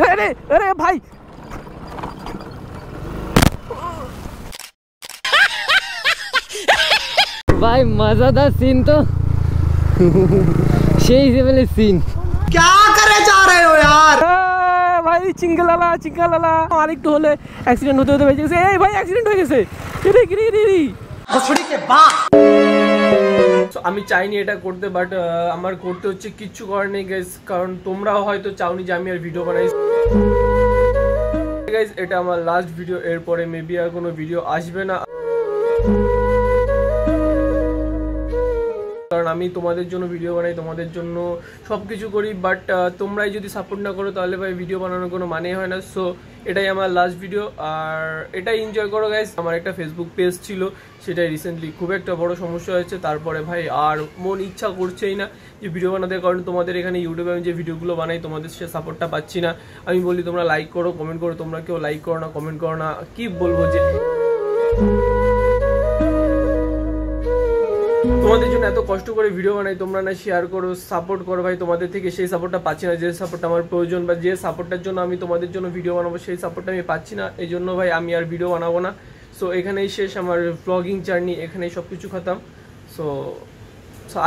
अरे अरे भाई भाई मजेदार सीन तो সেই লেভেলের सीन। क्या करे जा रहे हो यार ভাই চিঙ্গালালা চিঙ্গালালা আর একটু হলে অ্যাক্সিডেন্ট হতে হতে বেঁচে গেছে। এই ভাই অ্যাক্সিডেন্ট হয়ে গেছে। আমি চাইনি এটা করতে, বাট আমার করতে হচ্ছে, কিচ্ছু করার নেই গাইস, কারণ তোমরাও হয়তো চাওনি যে আমি আর ভিডিও বানাই। গাইস এটা আমার লাস্ট ভিডিও, এরপরে মেবি আর কোনো ভিডিও আসবে না, কারণ আমি তোমাদের জন্য ভিডিও বানাই, তোমাদের জন্য সব কিছু করি, বাট তোমরাই যদি সাপোর্ট না করো তাহলে ভাই ভিডিও বানানোর কোনো মানে হয় না। সো এটাই আমার লাস্ট ভিডিও, আর এটাই এনজয় করো গাইস। আমার একটা ফেসবুক পেজ ছিল, সেটাই রিসেন্টলি খুব একটা বড় সমস্যা হয়েছে, তারপরে ভাই আর মন ইচ্ছা করছেই না যে ভিডিও বানাতে, কারণ তোমাদের এখানে ইউটিউবে আমি যে ভিডিওগুলো বানাই তোমাদের সে সাপোর্টটা পাচ্ছি না। আমি বলি তোমরা লাইক করো, কমেন্ট করো, তোমরা কেউ লাইক করো না, কমেন্ট করো না, কি বলবো যে তোমাদের জন্য এত কষ্ট করে ভিডিও বানাই, তোমরা না শেয়ার করো, সাপোর্ট করো ভাই। তোমাদের থেকে সেই সাপোর্টটা পাচ্ছি না, যে সাপোর্টটা আমার প্রয়োজন, বা যে সাপোর্টটার জন্য আমি তোমাদের জন্য ভিডিও বানাবো সেই সাপোর্টটা আমি পাচ্ছি না। এই জন্য ভাই আমি আর ভিডিও বানাবো না। সো এখানেই শেষ আমার ব্লগিং জার্নি, এখানেই সব কিছু খতম। সো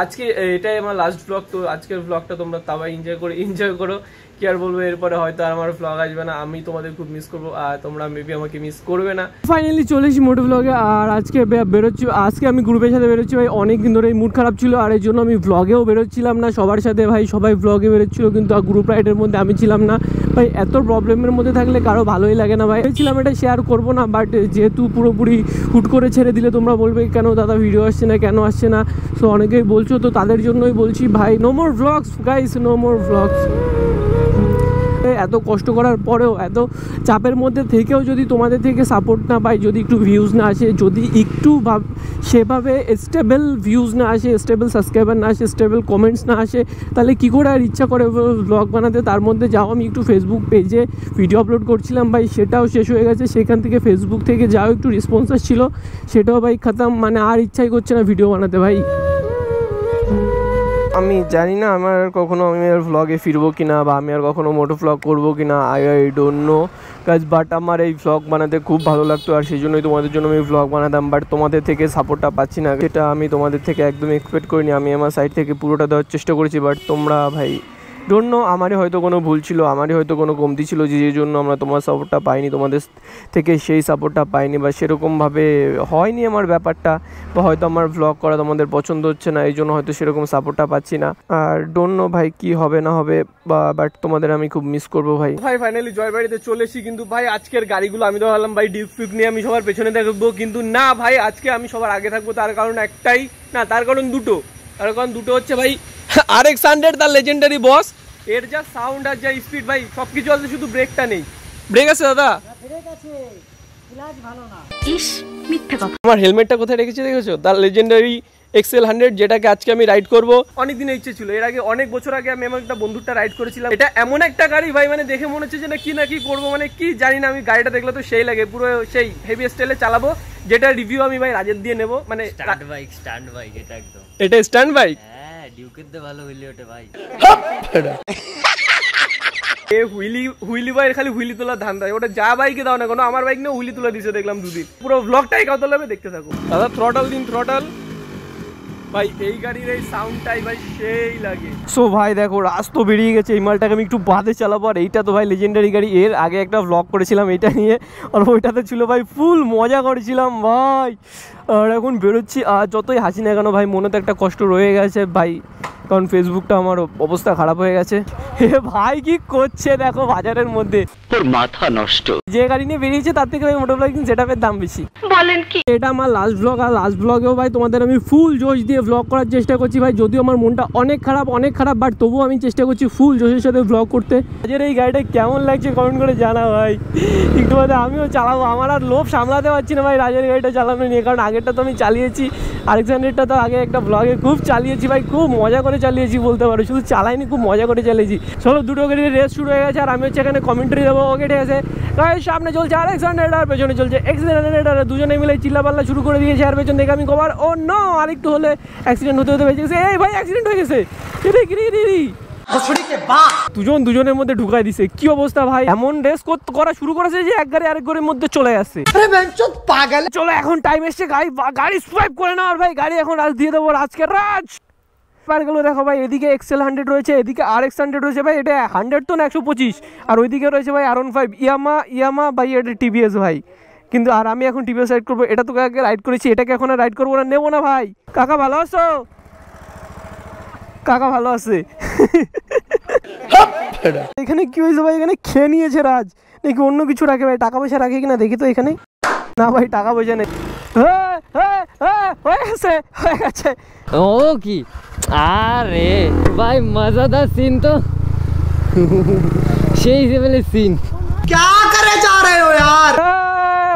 আজকে এটাই আমার লাস্ট ব্লগ। তো আজকের ব্লগটা তোমরা তাও এনজয় করো, কি আর বলবো, এরপরে হয়তো আর আমার ব্লগ আসবে না। আমি তোমাদের খুব মিস করবো, আর তোমরা মেবি আমাকে মিস করবে না। ফাইনালি চলে এসেছি মোটো ব্লগে, আর আজকে বেরোচ্ছি। আজকে আমি গ্রুপের সাথে বেরোচ্ছি ভাই, অনেকদিন ধরে মুড খারাপ ছিল, আর এই জন্য আমি ব্লগেও বেরোচ্ছিলাম না সবার সাথে ভাই। সবাই ব্লগে বেরোচ্ছিল, কিন্তু গ্রুপ রাইডের মধ্যে আমি ছিলাম না ভাই। এত প্রবলেমের মধ্যে থাকলে কারো ভালোই লাগে না ভাই। ভেবেছিলাম এটা শেয়ার করবো না, বাট যেহেতু পুরোপুরি হুট করে ছেড়ে দিলে তোমরা বলবে কেন দাদা ভিডিও আসছে না, কেন আসছে না। সো অনেকেই বলছো, তো তাদের জন্যই বলছি ভাই, no more vlogs guys, no more vlogs. এত কষ্ট করার পরেও, এত চাপের মধ্যে থেকেও যদি তোমাদের থেকে সাপোর্ট না পাই, যদি একটু ভিউজ না আসে, যদি একটু সেভাবে স্টেবল ভিউজ না আসে, স্টেবল সাবস্ক্রাইবার না আসে, স্টেবল কমেন্টস না আসে, তাহলে কী করে আর ইচ্ছা করে ব্লগ বানাতে। তার মধ্যে যাও আমি একটু ফেসবুক পেজে ভিডিও আপলোড করছিলাম ভাই, সেটাও শেষ হয়ে গেছে। সেখান থেকে ফেসবুক থেকে যাও একটু রেসপন্স আসছিল, সেটাও ভাই খতম। মানে আর ইচ্ছাই করছে না ভিডিও বানাতে ভাই। আমি জানি না আমার কখনো আমি আর ভ্লগে ফিরবো কিনা, বা আমি আর কখনো মোটো ভ্লগ করবো কিনা, I don't know guys. But আমার এই ভ্লগ বানাতে খুব ভালো লাগতো, আর সেই জন্যই তোমাদের জন্য আমি ভ্লগ বানাতাম। বাট তোমাদের থেকে সাপোর্টটা পাচ্ছি না, সেটা আমি তোমাদের থেকে একদম এক্সপেক্ট করিনি। আমি আমার সাইড থেকে পুরোটা দেওয়ার চেষ্টা করেছি, বাট তোমরা ভাই ডোন্ট নো, আমারই হয়তো কোনো ভুল ছিল, আমারই হয়তো কোনো কমতি ছিল, যে জন্য আমরা তোমার সাপোর্টটা পাইনি, তোমাদের থেকে সেই সাপোর্টটা পাইনি, বা সেরকমভাবে হয়নি আমার ব্যাপারটা, বা হয়তো আমার ভ্লগ করা তোমাদের পছন্দ হচ্ছে না, এই জন্য হয়তো সেরকম সাপোর্টটা পাচ্ছি না। আর ডোন্ট নো ভাই কি হবে না হবে, বাট তোমাদের আমি খুব মিস করবো ভাই। ভাই ফাইনালি জয়বাড়িতে চলে এসেছি, কিন্তু ভাই আজকের গাড়িগুলো আমি তো ভাবলাম ভাই ডিউক ফিউক নিয়ে আমি সবার পেছনে থাকবো, কিন্তু না ভাই, আজকে আমি সবার আগে থাকবো। তার কারণ একটাই না, তার কারণ দুটো। তার কারণ দুটো হচ্ছে ভাই RX100 তার লেজেন্ডারি বস, এর যা সাউন্ড আর যা স্পিড ভাই, সবকিছু আছে, শুধু ব্রেকটা নেই। ব্রেক আছে দাদা? ব্রেক আছে, ক্লাচ ভালো না। ইস মিথ্যা কথা। আমার হেলমেটটা কোথায় রেখেছি দেখেছো? তার লেজেন্ডারি XL100, যেটাকে আজকে আমি রাইড করব। অনেক দিনের ইচ্ছে ছিল, এর আগে অনেক বছর আগে আমি আমার একটা বন্ধুরটা রাইড করেছিলাম। এটা এমন একটা গাড়ি ভাই, মানে দেখে মনে হচ্ছে যে না কি করবো, মানে কি জানি না। আমি গাড়িটা দেখলে তো সেই লাগে, পুরো সেই হেভি স্টাইলে চালাবো, যেটা রিভিউ আমি ভাই রাজের দিয়ে নেবো। মানে স্ট্যান্ড বাইক এটা একদম, এটা স্ট্যান্ড বাইক। হ্যাঁ ডিউকের তো ভালো হুইলি ওঠে ভাই। হুইলি ভাই খালি হুইলি তোলা ধান দেয়, ওটা যা বাইকে দাও না কোনো, আমার বাইক নিয়ে হুইলি তোলা দিছে দেখলাম দুদিন। পুরো ব্লগটাই কত লাগবে দেখতে থাকো দাদা। থ্রটল দিন, থ্রটল ভাই, এই গাড়ির এই সাউন্ডটাই ভাই সেই লাগে। সো ভাই দেখো রাস তো বেরিয়ে গেছে, এই মালটাকে আমি একটু বাদে চালাবো। আর এইটা তো ভাই লেজেন্ডারি গাড়ি, এর আগে একটা ব্লগ করেছিলাম এটা নিয়ে, আর ওইটাতে ছিল ভাই ফুল মজা করেছিলাম ভাই। আর এখন বেরোচ্ছি, আর যতই হাসি না কেন ভাই, মনে তো একটা কষ্ট রয়ে গেছে ভাই, কারণ ফেসবুকটা আমার অবস্থা খারাপ হয়ে গেছে। হে ভাই কি করছে দেখো বাজারের মধ্যে, তোর মাথা নষ্ট। যে গাড়ি নিয়ে বেরিয়েছে তার থেকে ভাই মোটো ব্লগিং সেটআপের দাম বেশি। বলেন কি? এটা আমার লাস্ট ব্লগ, আর লাস্ট ব্লগেও ভাই তোমাদের আমি ফুল জোশ দিয়ে ব্লগ করার চেষ্টা করছি ভাই। যদিও আমার মনটা অনেক খারাপ, বাট তবুও আমি চেষ্টা করছি ফুল জোশের সাথে ব্লগ করতে। আজকের এই গাড়িটা কেমন লাগছে কমেন্ট করে জানা ভাই। একটু বাদে আমিও চালাবো, আমার আর লোভ সামলাতে পারছি না ভাই রাজের গাড়িটা চালানো নিয়ে, কারণ আগেরটা তো আমি চালিয়েছি, RX100টা তো আগে একটা ব্লগে খুব চালিয়েছি ভাই, খুব মজা করে চালিয়েছি বলতে পারো, শুধু চালাইনি খুব মজা করে চালিয়েছি। চলো দুটো গাড়ির রেস শুরু হয়ে গেছে, আর আমি হচ্ছে এখানে কমেন্টারি দেবো। ওকে ঠিক আছে গাইস, সামনে চলছে RX100 আর পেছনে চলছে XL100, আর দুজনে মিলে চিল্লাপাল্লা শুরু করে দিয়েছে। আর পেছন থেকে আমি কভার, ও নো, আরেকটু হলে অ্যাক্সিডেন্ট হতে বেঁচে গেছে। এই ভাই অ্যাক্সিডেন্ট হয়ে গেছে, দুজন দুজনের মধ্যে ঢুকাই দিছে। কি অবস্থা ভাই, এমন রেস করা শুরু করেছে যে এক গাড়ি আরেক গাড়ির মধ্যে চলে আসছে। पागल চলো এখন টাইম এসছে গাড়ি সোয়াইপ করে নেওয়ার ভাই। গাড়ি এখন রাজ দিয়ে দেবো, আজকের রাজ পার গেল। দেখো ভাই এদিকে এক্সেল 100 রয়েছে, এদিকে RX 100 রয়েছে ভাই। এটা 100 তো না 125। আর ওইদিকে রয়েছে ভাই R15 ইয়ামা ভাই, এটা TVS ভাই। কিন্তু আর আমি এখন TVS রাইড করবো। এটা তো আগে রাইড করেছি, এটাকে এখন আর রাইড করবো না, নেবো না ভাই। কাকা ভালো আছো? কাকা ভালো আছে। এখানে কি হয়েছে ভাই, এখানে খেয়ে নিয়েছে রাজ নাকি অন্য কিছু রাখে ভাই? টাকা পয়সা রাখে কিনা দেখি তো এখানে। না ভাই টাকা পয়সা নেই। হয়ে গেছে। ও কি আরে ভাই মজাদার সিন তো, সেই লেভেলের সিন। क्या करे जा रहे हो यार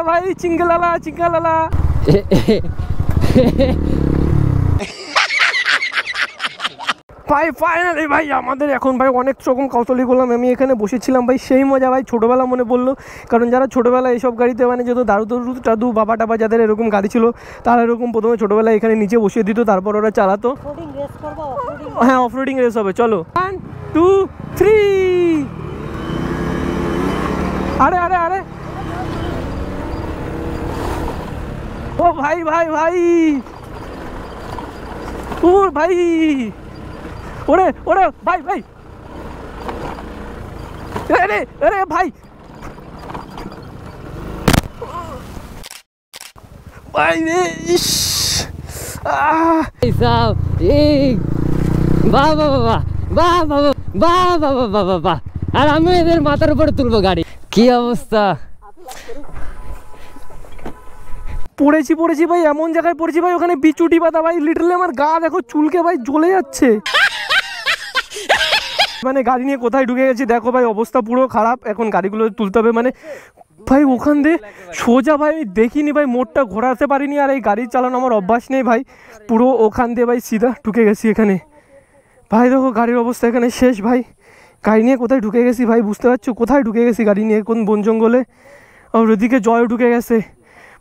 ভাই চিঙ্গালালা চিঙ্গালালা। ভাই ফাইনালি ভাই আমাদের এখন ভাই অনেক রকম কৌতূহলী করলাম। আমি এখানে বসেছিলাম ভাই, সেই মজা ভাই। ছোটোবেলা মনে পড়লো, কারণ যারা ছোটোবেলায় এইসব গাড়িতে মানে যেহেতু দাদু বাবা টাবা যাদের এরকম গাড়ি ছিল, তারা এরকম প্রথমে ছোটোবেলায় এখানে নিচে বসিয়ে দিত, তারপর ওরা চালাতো। হ্যাঁ অফরোডিং রেস হবে, চলো 1 2 3। আরে আরে আরে ও ভাই ভাই ভাই, ও ভাই, ওরে ওরে ভাই ভাই, আরে আরে ভাই ভাই রে, ইস সাহেব এই বাহ বাহ বাহ বাহ বাহ বাহ বাহ বাহ বাহ বাহ। আর আমি এদের মাথার উপরে তুলবো গাড়ি। কি অবস্থা, পড়েছি ভাই, এমন জায়গায় পড়েছি ভাই, ওখানে বিচুটি পাতা ভাই। লিটারালি আমার গা দেখো চুলকে ভাই জ্বলে যাচ্ছে। মানে গাড়ি নিয়ে কোথায় ঢুকে গেছি দেখো ভাই, অবস্থা পুরো খারাপ। এখন গাড়িগুলো তুলতে হবে মানে ভাই। ওখান দিয়ে সোজা ভাই আমি দেখিনি ভাই, মোড়টা ঘোরাতে পারিনি। আর এই গাড়ি চালানো আমার অভ্যাস নেই ভাই। পুরো ওখান দিয়ে ভাই সিধা ঢুকে গেছি এখানে ভাই। দেখো গাড়ির অবস্থা এখানে শেষ ভাই। গাড়ি নিয়ে কোথায় ঢুকে গেছি ভাই, বুঝতে পারছো কোথায় ঢুকে গেছি গাড়ি নিয়ে, কোন বন জঙ্গলে। আর ওদিকে জয়ও ঢুকে গেছে।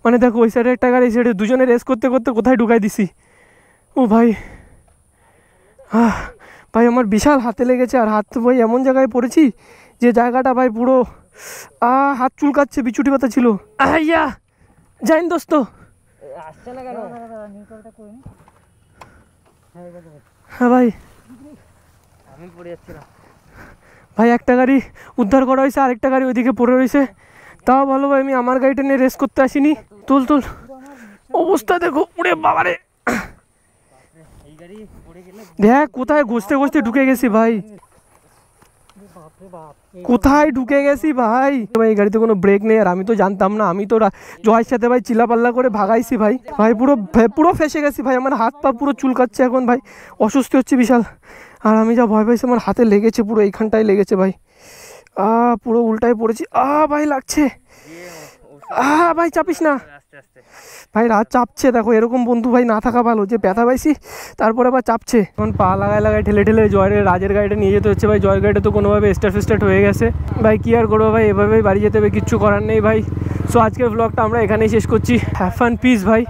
মানে দেখো ওই সাইডে একটা গাড়ি, সাইডে দুজনে রেস করতে করতে কোথায় ঢুকাই দিছি। ও ভাই ভাই আমার বিশাল হাতে লেগেছে। আর হাত ভাই এমন জায়গায় পড়েছি যে জায়গাটা ভাই পুরো হাত চুলকাচ্ছে। বিচুটি পাতা ছিল। আইয়া জাইন দোস্ত, আসছে না কেন? হ্যাঁ ভাই আমি পড়ে যাচ্ছি না ভাই। একটা গাড়ি উদ্ধার করা হয়েছে, আরেকটা গাড়ি ওইদিকে পড়ে রয়েছে। তাও ভালো ভাই আমি আমার গাড়িটা নিয়ে রেস করতে আসিনি। তুল তুল, অবস্থা দেখো উড়ে বাবারে। দেখ কোথায় ঘষতে ঘষতে ঢুকে গেছি ভাই, কোথায় ঢুকে গেছি ভাই। এই গাড়িতে কোনো ব্রেক নেই। আর আমি তো জানতাম না, আমি তো জয়ের সাথে ভাই চিল্লাপাল্লা করে ভাগাইছি ভাই। ভাই পুরো ফেসে গেছি ভাই, আমার হাত পা পুরো চুলকাচ্ছে এখন ভাই, অস্বস্তি হচ্ছে বিশাল। আর আমি যা ভয় পাইছি, আমার হাতে লেগেছে পুরো এইখানটায় লেগেছে ভাই। পুরো উল্টায় পড়েছি। ভাই লাগছে। ভাই চাপিস না ভাই, রাত চাপছে। দেখো এরকম বন্ধু ভাই না থাকা ভালো, যে ব্যথা পাইছি তারপরে আবার চাপছে। এখন পা লাগায় ঠেলে ঠেলে রাজের গাড়িটা নিয়ে যেতে হচ্ছে ভাই। জয়ের গাড়িটা তো কোনোভাবে স্টার্ট হয়ে গেছে ভাই। কি আর করবো ভাই, এভাবেই বাড়ি যেতে হবে, কিচ্ছু করার নেই ভাই। সো আজকের ব্লগটা আমরা এখানেই শেষ করছি। হ্যাভ ফান, পিস ভাই।